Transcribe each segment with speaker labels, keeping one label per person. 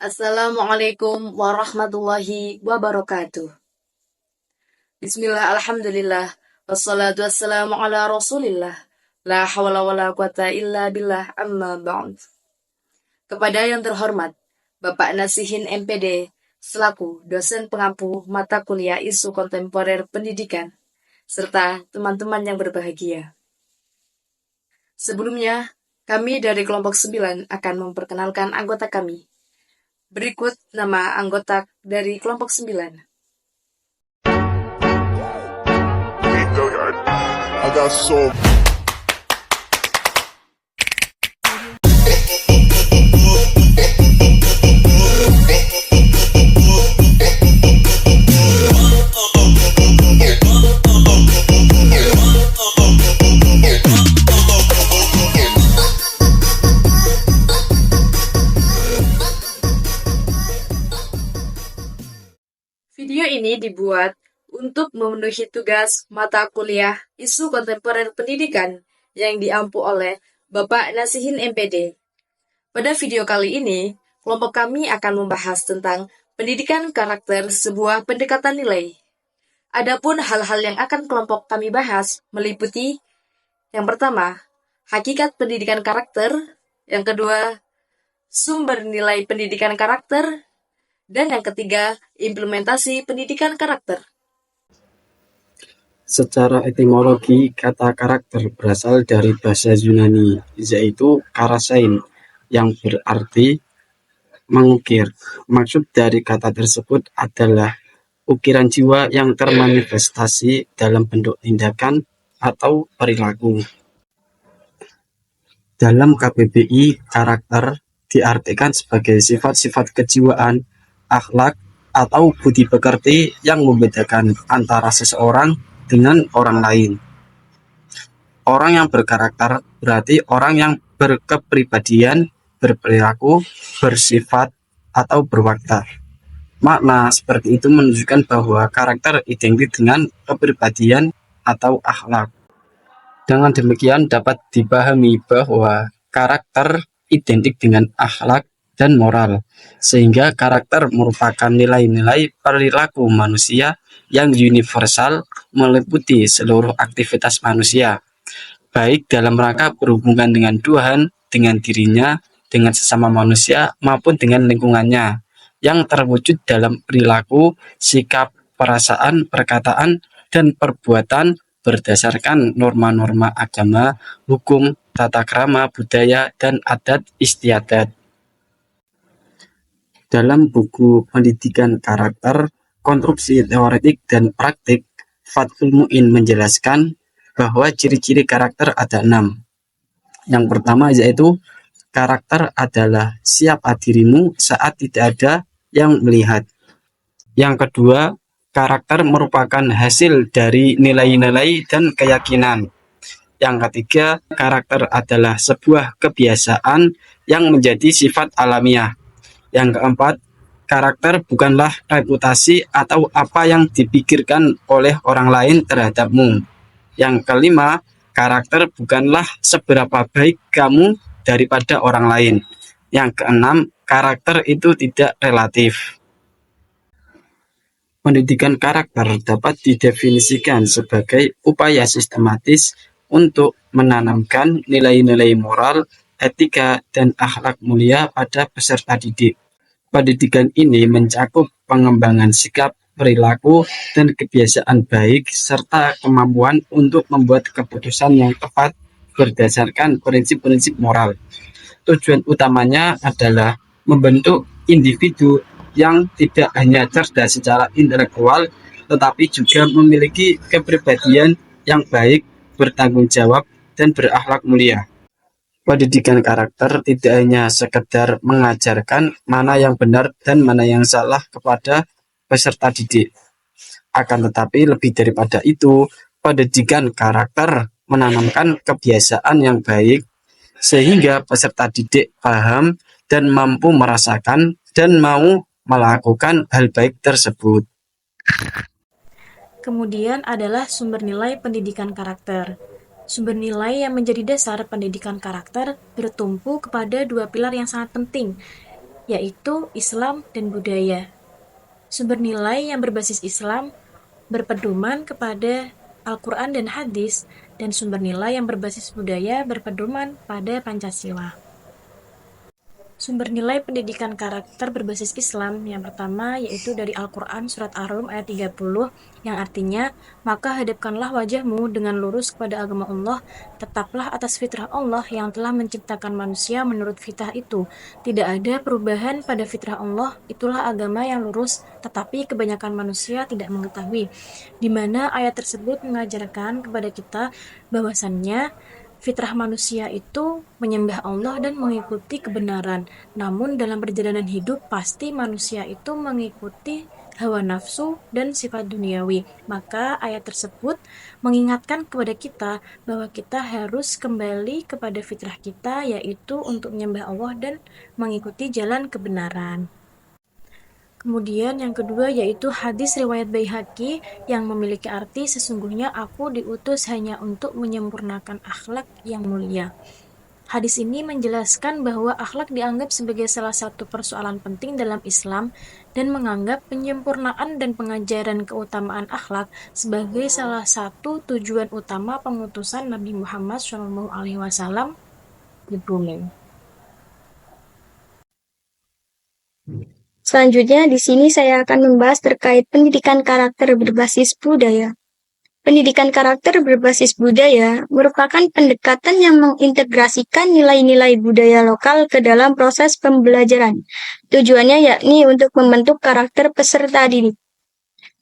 Speaker 1: Assalamualaikum warahmatullahi wabarakatuh. Bismillah, alhamdulillah, wassalatu wassalamu ala rasulillah, la hawla wa la quwata illa billah, amma ba'd. Kepada yang terhormat, Bapak Nasihin MPD, selaku dosen pengampu mata kuliah isu kontemporer pendidikan, serta teman-teman yang berbahagia. Sebelumnya, kami dari kelompok 9 akan memperkenalkan anggota kami. Berikut nama anggota dari kelompok 9.
Speaker 2: I got so.
Speaker 1: Video ini dibuat untuk memenuhi tugas mata kuliah isu kontemporer pendidikan yang diampu oleh Bapak Nasihin MPD. Pada video kali ini, kelompok kami akan membahas tentang pendidikan karakter sebuah pendekatan nilai. Adapun hal-hal yang akan kelompok kami bahas meliputi yang pertama, hakikat pendidikan karakter, yang kedua, sumber nilai pendidikan karakter, dan yang ketiga, implementasi pendidikan karakter.
Speaker 3: Secara etimologi, kata karakter berasal dari bahasa Yunani, yaitu karasein, yang berarti mengukir. Maksud dari kata tersebut adalah ukiran jiwa yang termanifestasi dalam bentuk tindakan atau perilaku. Dalam KBBI, karakter diartikan sebagai sifat-sifat kejiwaan, akhlak, atau budi pekerti yang membedakan antara seseorang dengan orang lain. Orang yang berkarakter berarti orang yang berkepribadian, berperilaku, bersifat, atau berwatak. Makna seperti itu menunjukkan bahwa karakter identik dengan kepribadian atau akhlak. Dengan demikian dapat dipahami bahwa karakter identik dengan akhlak dan moral, sehingga karakter merupakan nilai-nilai perilaku manusia yang universal meliputi seluruh aktivitas manusia, baik dalam rangka berhubungan dengan Tuhan, dengan dirinya, dengan sesama manusia, maupun dengan lingkungannya, yang terwujud dalam perilaku, sikap, perasaan, perkataan, dan perbuatan berdasarkan norma-norma agama, hukum, tata krama, budaya, dan adat istiadat. Dalam buku Pendidikan Karakter, Konstruksi Teoretik dan Praktik, Fathul Mu'in menjelaskan bahwa ciri-ciri karakter ada 6. Yang pertama yaitu karakter adalah siapa dirimu saat tidak ada yang melihat. Yang kedua, karakter merupakan hasil dari nilai-nilai dan keyakinan. Yang ketiga, karakter adalah sebuah kebiasaan yang menjadi sifat alamiah. Yang keempat, karakter bukanlah reputasi atau apa yang dipikirkan oleh orang lain terhadapmu. Yang kelima, karakter bukanlah seberapa baik kamu daripada orang lain. Yang keenam, karakter itu tidak relatif. Pendidikan karakter dapat didefinisikan sebagai upaya sistematis untuk menanamkan nilai-nilai moral, etika, dan akhlak mulia pada peserta didik. Pendidikan ini mencakup pengembangan sikap, perilaku, dan kebiasaan baik, serta kemampuan untuk membuat keputusan yang tepat berdasarkan prinsip-prinsip moral. Tujuan utamanya adalah membentuk individu yang tidak hanya cerdas secara intelektual, tetapi juga memiliki kepribadian yang baik, bertanggung jawab, dan berakhlak mulia. Pendidikan karakter tidak hanya sekedar mengajarkan mana yang benar dan mana yang salah kepada peserta didik. Akan tetapi lebih daripada itu, pendidikan karakter menanamkan kebiasaan yang baik, sehingga peserta didik paham dan mampu merasakan dan mau melakukan hal baik tersebut.
Speaker 4: Kemudian adalah sumber nilai pendidikan karakter. Sumber nilai yang menjadi dasar pendidikan karakter bertumpu kepada dua pilar yang sangat penting, yaitu Islam dan budaya. Sumber nilai yang berbasis Islam berpedoman kepada Al-Quran dan hadis, dan sumber nilai yang berbasis budaya berpedoman pada Pancasila. Sumber nilai pendidikan karakter berbasis Islam yang pertama yaitu dari Al-Quran Surat Ar-Rum ayat 30 yang artinya, maka hadapkanlah wajahmu dengan lurus kepada agama Allah, tetaplah atas fitrah Allah yang telah menciptakan manusia menurut fitrah itu. Tidak ada perubahan pada fitrah Allah, itulah agama yang lurus, tetapi kebanyakan manusia tidak mengetahui. Di mana ayat tersebut mengajarkan kepada kita bahwasannya fitrah manusia itu menyembah Allah dan mengikuti kebenaran. Namun dalam perjalanan hidup pasti manusia itu mengikuti hawa nafsu dan sifat duniawi. Maka ayat tersebut mengingatkan kepada kita bahwa kita harus kembali kepada fitrah kita, yaitu untuk menyembah Allah dan mengikuti jalan kebenaran. Kemudian yang kedua yaitu hadis riwayat Baihaqi yang memiliki arti sesungguhnya aku diutus hanya untuk menyempurnakan akhlak yang mulia. Hadis ini menjelaskan bahwa akhlak dianggap sebagai salah satu persoalan penting dalam Islam dan menganggap penyempurnaan dan pengajaran keutamaan akhlak sebagai salah satu tujuan utama pengutusan Nabi Muhammad SAW di bumi.
Speaker 2: Selanjutnya, di sini saya akan membahas terkait pendidikan karakter berbasis budaya. Pendidikan karakter berbasis budaya merupakan pendekatan yang mengintegrasikan nilai-nilai budaya lokal ke dalam proses pembelajaran. Tujuannya yakni untuk membentuk karakter peserta didik.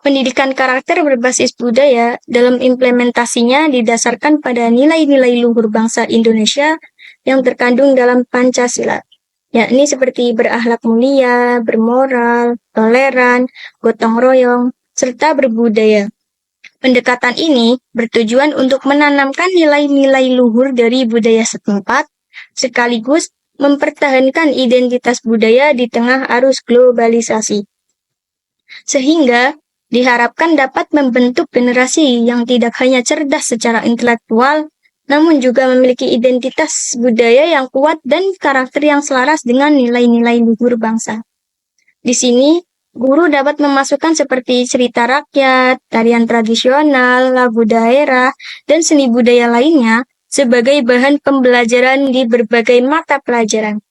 Speaker 2: Pendidikan karakter berbasis budaya dalam implementasinya didasarkan pada nilai-nilai luhur bangsa Indonesia yang terkandung dalam Pancasila, yakni seperti berakhlak mulia, bermoral, toleran, gotong royong, serta berbudaya. Pendekatan ini bertujuan untuk menanamkan nilai-nilai luhur dari budaya setempat, sekaligus mempertahankan identitas budaya di tengah arus globalisasi. Sehingga diharapkan dapat membentuk generasi yang tidak hanya cerdas secara intelektual, namun juga memiliki identitas budaya yang kuat dan karakter yang selaras dengan nilai-nilai luhur bangsa. Di sini, guru dapat memasukkan seperti cerita rakyat, tarian tradisional, lagu daerah, dan seni budaya lainnya sebagai bahan pembelajaran di berbagai mata pelajaran.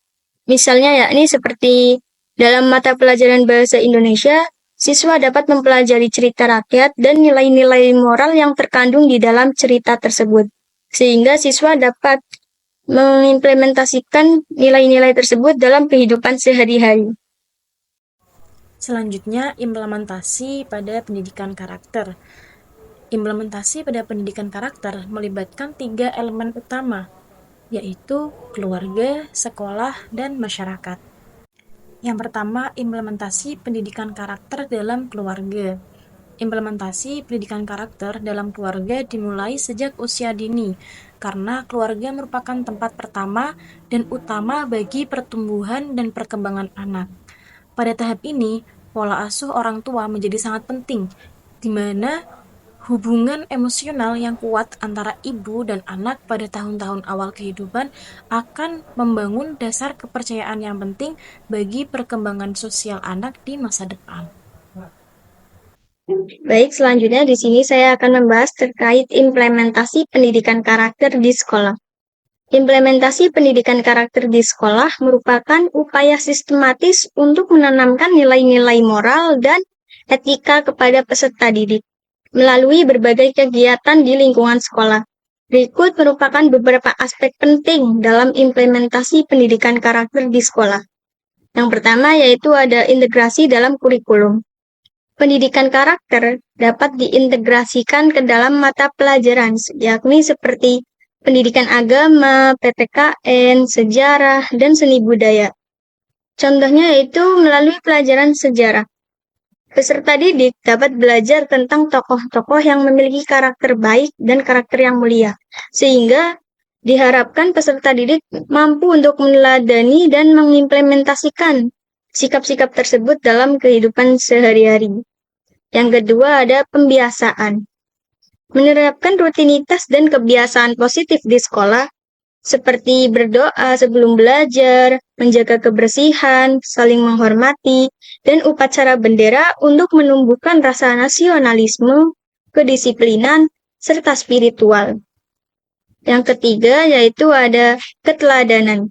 Speaker 2: Misalnya yakni seperti dalam mata pelajaran bahasa Indonesia, siswa dapat mempelajari cerita rakyat dan nilai-nilai moral yang terkandung di dalam cerita tersebut, sehingga siswa dapat mengimplementasikan nilai-nilai tersebut dalam kehidupan sehari-hari.
Speaker 4: Selanjutnya, implementasi pada pendidikan karakter. Implementasi pada pendidikan karakter melibatkan 3 elemen utama, yaitu keluarga, sekolah, dan masyarakat. Yang pertama, implementasi pendidikan karakter dalam keluarga. Implementasi pendidikan karakter dalam keluarga dimulai sejak usia dini, karena keluarga merupakan tempat pertama dan utama bagi pertumbuhan dan perkembangan anak. Pada tahap ini, pola asuh orang tua menjadi sangat penting, di mana hubungan emosional yang kuat antara ibu dan anak pada tahun-tahun awal kehidupan akan membangun dasar kepercayaan yang penting bagi perkembangan sosial anak di masa depan.
Speaker 2: Baik, selanjutnya di sini saya akan membahas terkait implementasi pendidikan karakter di sekolah. Implementasi pendidikan karakter di sekolah merupakan upaya sistematis untuk menanamkan nilai-nilai moral dan etika kepada peserta didik melalui berbagai kegiatan di lingkungan sekolah. Berikut merupakan beberapa aspek penting dalam implementasi pendidikan karakter di sekolah. Yang pertama yaitu ada integrasi dalam kurikulum. Pendidikan karakter dapat diintegrasikan ke dalam mata pelajaran, yakni seperti pendidikan agama, PPKN, sejarah, dan seni budaya. Contohnya yaitu melalui pelajaran sejarah. Peserta didik dapat belajar tentang tokoh-tokoh yang memiliki karakter baik dan karakter yang mulia, sehingga diharapkan peserta didik mampu untuk meneladani dan mengimplementasikan sikap-sikap tersebut dalam kehidupan sehari-hari. Yang kedua ada pembiasaan. Menerapkan rutinitas dan kebiasaan positif di sekolah seperti berdoa sebelum belajar, menjaga kebersihan, saling menghormati, dan upacara bendera untuk menumbuhkan rasa nasionalisme, kedisiplinan, serta spiritual. Yang ketiga yaitu ada keteladanan.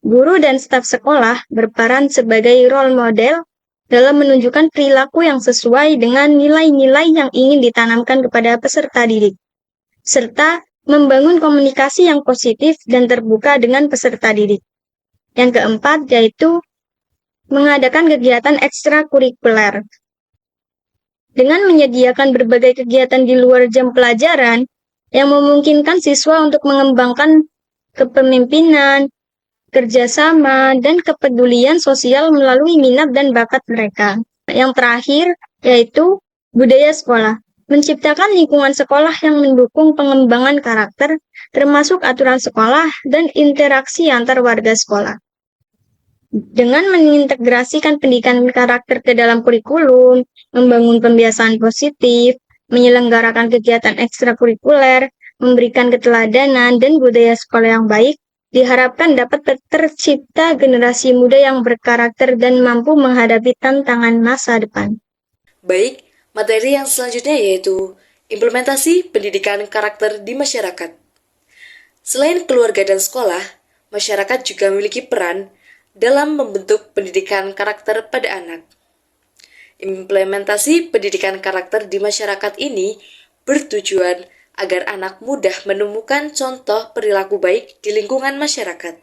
Speaker 2: Guru dan staf sekolah berperan sebagai role model dalam menunjukkan perilaku yang sesuai dengan nilai-nilai yang ingin ditanamkan kepada peserta didik, serta membangun komunikasi yang positif dan terbuka dengan peserta didik. Yang keempat yaitu mengadakan kegiatan ekstrakurikuler. Dengan menyediakan berbagai kegiatan di luar jam pelajaran yang memungkinkan siswa untuk mengembangkan kepemimpinan, kerjasama, dan kepedulian sosial melalui minat dan bakat mereka. Yang terakhir yaitu budaya sekolah. Menciptakan lingkungan sekolah yang mendukung pengembangan karakter, termasuk aturan sekolah dan interaksi antar warga sekolah. Dengan mengintegrasikan pendidikan karakter ke dalam kurikulum, membangun pembiasaan positif, menyelenggarakan kegiatan ekstrakurikuler, memberikan keteladanan dan budaya sekolah yang baik, diharapkan dapat tercipta generasi muda yang berkarakter dan mampu menghadapi tantangan masa depan.
Speaker 1: Baik, materi yang selanjutnya yaitu implementasi pendidikan karakter di masyarakat. Selain keluarga dan sekolah, masyarakat juga memiliki peran dalam membentuk pendidikan karakter pada anak. Implementasi pendidikan karakter di masyarakat ini bertujuan agar anak mudah menemukan contoh perilaku baik di lingkungan masyarakat.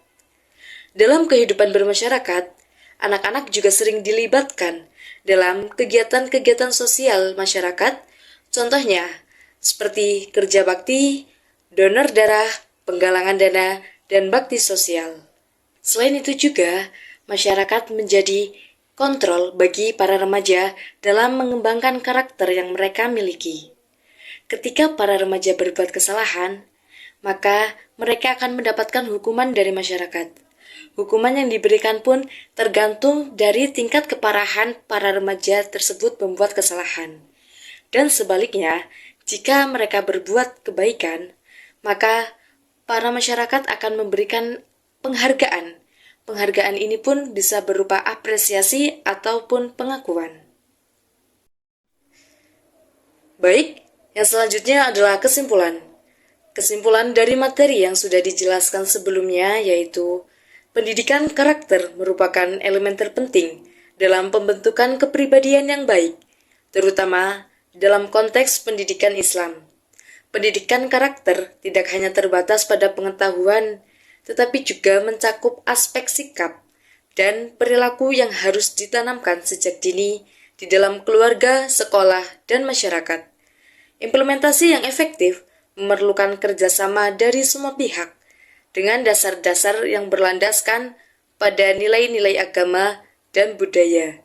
Speaker 1: Dalam kehidupan bermasyarakat, anak-anak juga sering dilibatkan dalam kegiatan-kegiatan sosial masyarakat, contohnya seperti kerja bakti, donor darah, penggalangan dana, dan bakti sosial. Selain itu juga, masyarakat menjadi kontrol bagi para remaja dalam mengembangkan karakter yang mereka miliki. Ketika para remaja berbuat kesalahan, maka mereka akan mendapatkan hukuman dari masyarakat. Hukuman yang diberikan pun tergantung dari tingkat keparahan para remaja tersebut membuat kesalahan. Dan sebaliknya, jika mereka berbuat kebaikan, maka para masyarakat akan memberikan penghargaan. Penghargaan ini pun bisa berupa apresiasi ataupun pengakuan. Baik, yang selanjutnya adalah kesimpulan. Kesimpulan dari materi yang sudah dijelaskan sebelumnya yaitu pendidikan karakter merupakan elemen terpenting dalam pembentukan kepribadian yang baik, terutama dalam konteks pendidikan Islam. Pendidikan karakter tidak hanya terbatas pada pengetahuan, tetapi juga mencakup aspek sikap dan perilaku yang harus ditanamkan sejak dini di dalam keluarga, sekolah, dan masyarakat. Implementasi yang efektif memerlukan kerjasama dari semua pihak dengan dasar-dasar yang berlandaskan pada nilai-nilai agama dan budaya.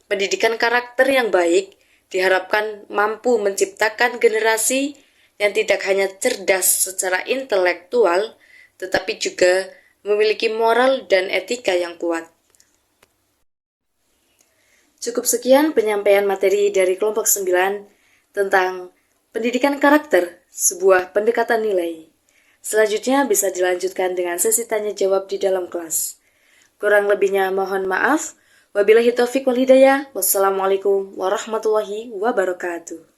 Speaker 1: Pendidikan karakter yang baik diharapkan mampu menciptakan generasi yang tidak hanya cerdas secara intelektual, tetapi juga memiliki moral dan etika yang kuat. Cukup sekian penyampaian materi dari kelompok 9 tentang pendidikan karakter, sebuah pendekatan nilai. Selanjutnya bisa dilanjutkan dengan sesi tanya jawab di dalam kelas. Kurang lebihnya mohon maaf. Wabillahi taufiq wal hidayah. Wassalamualaikum warahmatullahi wabarakatuh.